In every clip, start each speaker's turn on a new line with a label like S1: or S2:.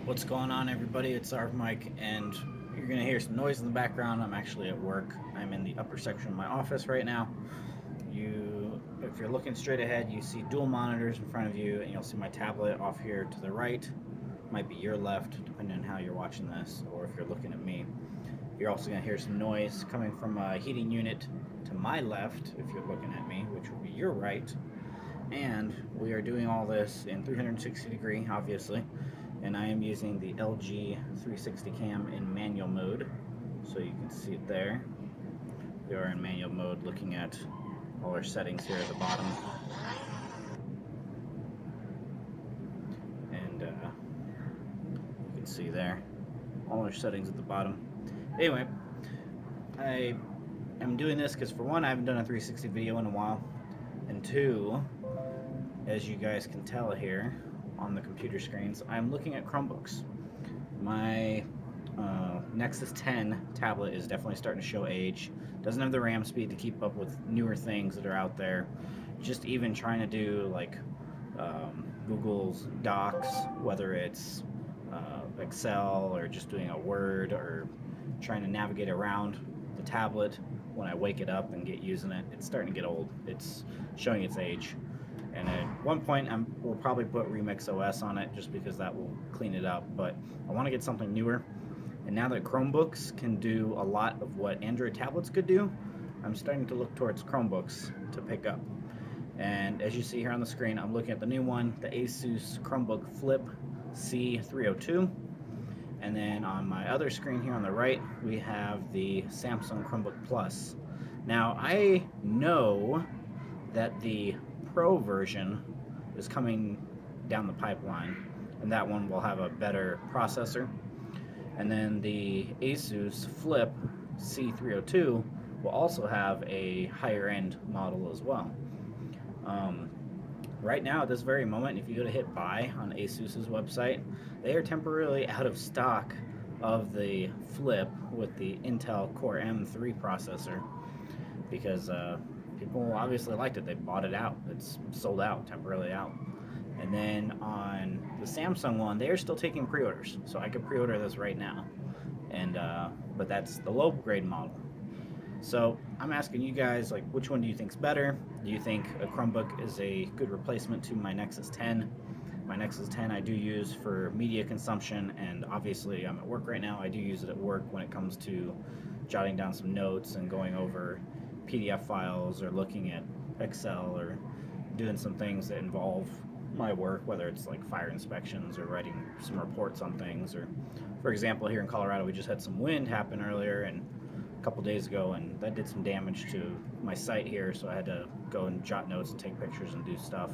S1: What's going on, everybody? It's our Mike, and you're gonna hear some noise in the background. I'm actually at work. I'm in the upper section of my office right now. If you're looking straight ahead, you see dual monitors in front of you, and you'll see my tablet off here to the right. Might be your left, depending on how you're watching this, or if you're looking at me. You're also gonna hear some noise coming from a heating unit to my left, if you're looking at me, which would be your right. And we are doing all this in 360 degree, obviously, and I am using the LG 360 cam in manual mode, so you can see it there. We are in manual mode looking at all our settings here at the bottom, and you can see there all our settings at the bottom. Anyway, I am doing this because, for one, I haven't done a 360 video in a while, and two, as you guys can tell here on the computer screens, I'm looking at Chromebooks. My Nexus 10 tablet is definitely starting to show age. Doesn't have the RAM speed to keep up with newer things that are out there. Just even trying to do like Google's Docs, whether it's Excel or just doing a Word or trying to navigate around the tablet when I wake it up and get using it, it's starting to get old. It's showing its age. And at one point, we'll probably put Remix OS on it just because that will clean it up. But I want to get something newer. And now that Chromebooks can do a lot of what Android tablets could do, I'm starting to look towards Chromebooks to pick up. And as you see here on the screen, I'm looking at the new one, the Asus Chromebook Flip C302. And then on my other screen here on the right, we have the Samsung Chromebook Plus. Now, I know that the Pro version is coming down the pipeline, and that one will have a better processor. And then the Asus Flip C302 will also have a higher end model as well. Right now, at this very moment, if you go to hit buy on Asus's website, they are temporarily out of stock of the Flip with the Intel Core M3 processor because people obviously liked it. They bought it out. It's sold out, temporarily out. And then on the Samsung one, they are still taking pre-orders, so I could pre-order this right now. And but that's the low grade model. So I'm asking you guys, like, which one do you think's better? Do you think a Chromebook is a good replacement to my Nexus 10? My Nexus 10 I do use for media consumption, and obviously I'm at work right now. I do use it at work when it comes to jotting down some notes and going over PDF files or looking at Excel or doing some things that involve my work, whether it's like fire inspections or writing some reports on things. Or, for example, here in Colorado, we just had some wind happen earlier and a couple days ago, and that did some damage to my site here, so I had to go and jot notes and take pictures and do stuff.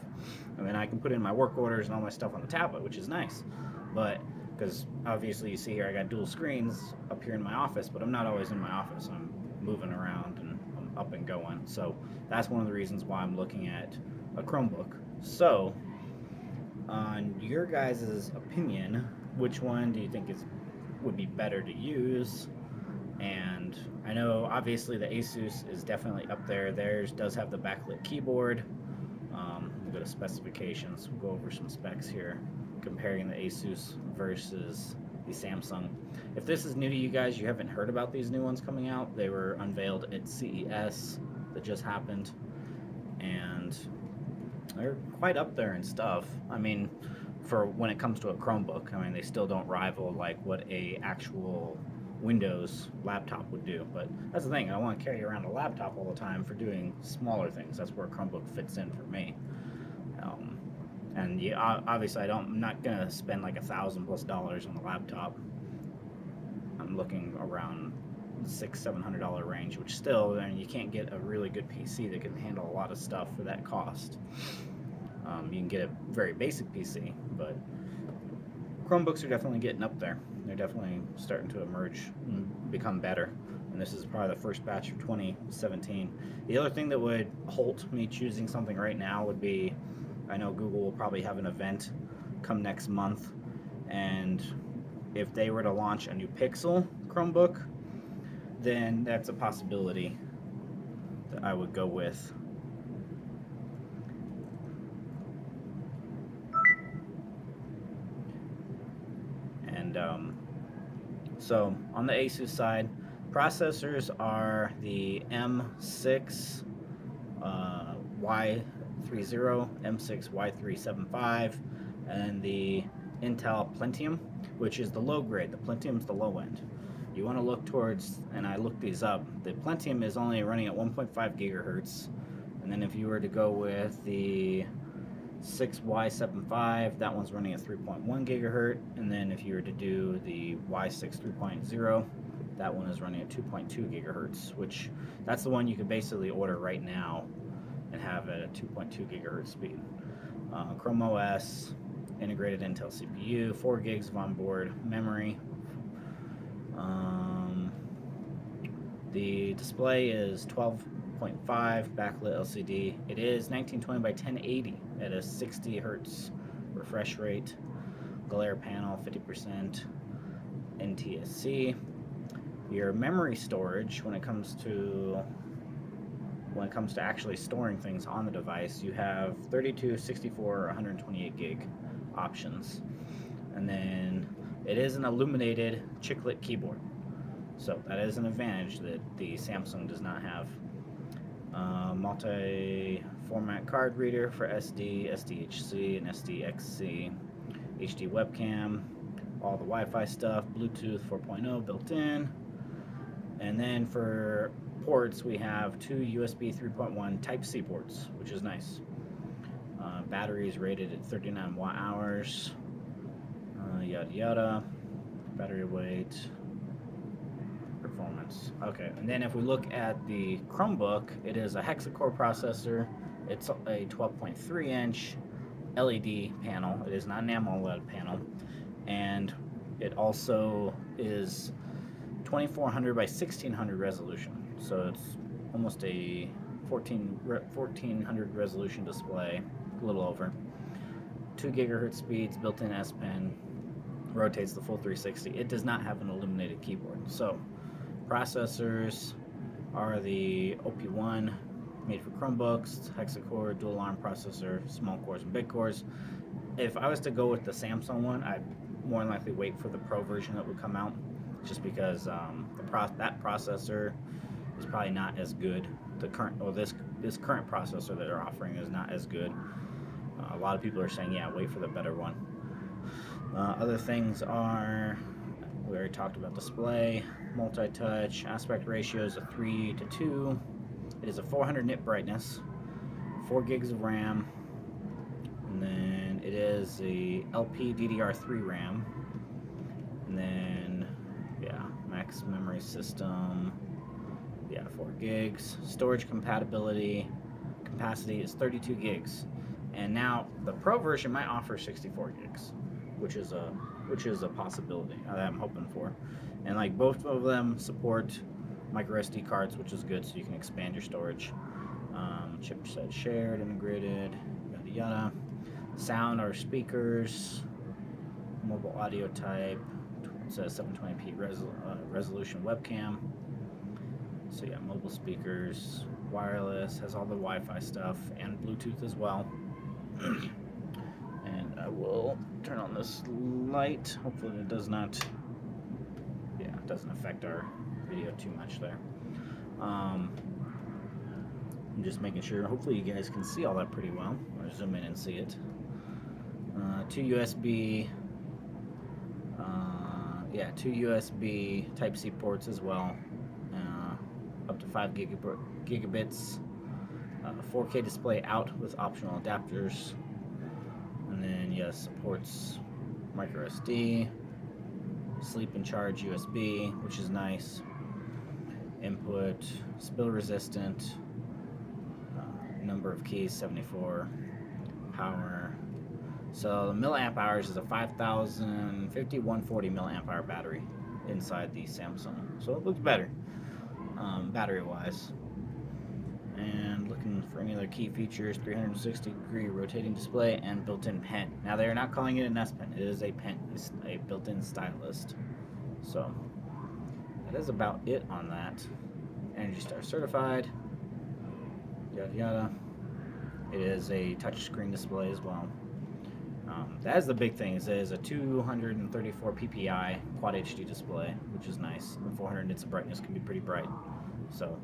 S1: And then I can put in my work orders and all my stuff on the tablet, which is nice. But because obviously you see here I got dual screens up here in my office, but I'm not always in my office. I'm moving around and I'm up and going. So that's one of the reasons why I'm looking at a Chromebook. So on your guys' opinion, which one do you think would be better to use? And I know obviously the Asus is definitely up there. Theirs does have the backlit keyboard. We'll go to specifications. We'll go over some specs here, comparing the Asus versus the Samsung. If this is new to you guys, you haven't heard about these new ones coming out. They were unveiled at CES that just happened, and they're quite up there and stuff. I mean, for when it comes to a Chromebook, I mean, they still don't rival like what a actual Windows laptop would do. But that's the thing, I don't want to carry around a laptop all the time for doing smaller things. That's where a Chromebook fits in for me. And yeah, obviously I'm not gonna spend like $1,000+ on the laptop. I'm looking around $600-700 range, which still, I mean, you can't get a really good PC that can handle a lot of stuff for that cost. You can get a very basic PC, but Chromebooks are definitely getting up there. They're definitely starting to emerge and become better. And this is probably the first batch of 2017. The other thing that would halt me choosing something right now would be, I know Google will probably have an event come next month, and if they were to launch a new Pixel Chromebook, then that's a possibility that I would go with. And so on the Asus side, processors are the M6 Y30, M6 Y375, and the Intel Pentium, which is the low grade. The Pentium's the low end. You want to look towards, and I looked these up, the Pentium is only running at 1.5 gigahertz. And then if you were to go with the 6Y75, that one's running at 3.1 gigahertz. And then if you were to do the Y6 3.0, that one is running at 2.2 gigahertz, which that's the one you could basically order right now and have at a 2.2 gigahertz speed. Chrome OS, integrated Intel CPU, 4 gigs of onboard memory. The display is 12.5 backlit LCD. It is 1920 by 1080 at a 60 hertz refresh rate. Glare panel 50% NTSC. Your memory storage, when it comes to actually storing things on the device, you have 32, 64, or 128 gig options. And then it is an illuminated chiclet keyboard, so that is an advantage that the Samsung does not have. Multi-format card reader for SD, SDHC, and SDXC. HD webcam, all the Wi-Fi stuff, Bluetooth 4.0 built in. And then for ports, we have 2 USB 3.1 Type-C ports, which is nice. Battery is rated at 39 watt hours. Yada yada. Battery weight. Performance. Okay, and then if we look at the Chromebook, it is a hexa-core processor. It's a 12.3 inch LED panel. It is not an AMOLED panel. And it also is 2400 by 1600 resolution. So it's almost a 1400 resolution display, a little over. 2 gigahertz speeds, built-in S Pen, rotates the full 360. It does not have an illuminated keyboard. So processors are the OP1, made for Chromebooks, hexa-core, dual ARM processor, small cores and big cores. If I was to go with the Samsung one, I'd more than likely wait for the Pro version that would come out, just because that processor is probably not as good. The current, or this current processor that they're offering is not as good. A lot of people are saying, yeah, wait for the better one. Other things are, we already talked about display, multi-touch, aspect ratio is a 3:2. It is a 400 nit brightness, 4 gigs of RAM, and then it is a LPDDR3 RAM, and then max memory system, 4 gigs. Storage capacity is 32 gigs, and now the Pro version might offer 64 gigs, which is a possibility that I'm hoping for. And like both of them support micro SD cards, which is good, so you can expand your storage. Chipset shared, integrated, yada yada. Sound or speakers, mobile audio type. It says 720p resolution webcam. So mobile speakers, wireless, has all the Wi-Fi stuff and Bluetooth as well. And I will turn on this light. Hopefully it does not, it doesn't affect our video too much there. I'm just making sure. Hopefully you guys can see all that pretty well. I'll zoom in and see it. 2 USB Type-C ports as well. Up to 5 gigabits. 4K display out with optional adapters. And then supports micro SD, sleep and charge USB, which is nice. Input, spill resistant, number of keys 74, power. So the milliamp hours is a 5140 milliamp hour battery inside the Samsung. So it looks better battery wise. And looking for any other key features, 360-degree rotating display and built-in pen. Now they are not calling it an S Pen, it is a pen. It's a built-in stylus. So that is about it on that. Energy Star certified, yada yada. It is a touchscreen display as well. That is the big thing. Is it is a 234 ppi quad HD display, which is nice. And 400 nits of brightness can be pretty bright. So,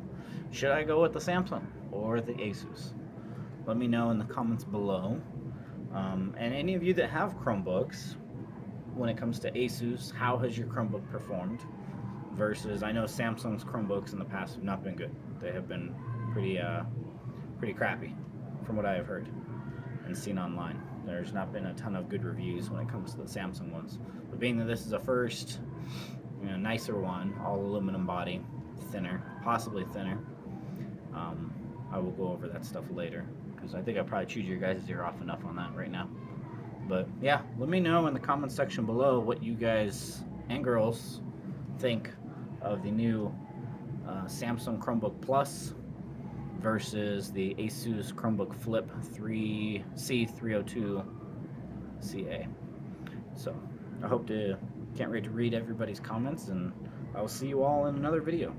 S1: should I go with the Samsung or the Asus? Let me know in the comments below. And any of you that have Chromebooks, when it comes to Asus, how has your Chromebook performed? Versus, I know Samsung's Chromebooks in the past have not been good. They have been pretty crappy, from what I have heard and seen online. There's not been a ton of good reviews when it comes to the Samsung ones. But being that this is a first, nicer one, all aluminum body, thinner, possibly thinner, I will go over that stuff later, because I think I'll probably chewed your guys' ear off enough on that right now. But yeah, let me know in the comments section below what you guys and girls think of the new Samsung Chromebook Plus versus the Asus Chromebook Flip C302CA. So can't wait to read everybody's comments, and I will see you all in another video.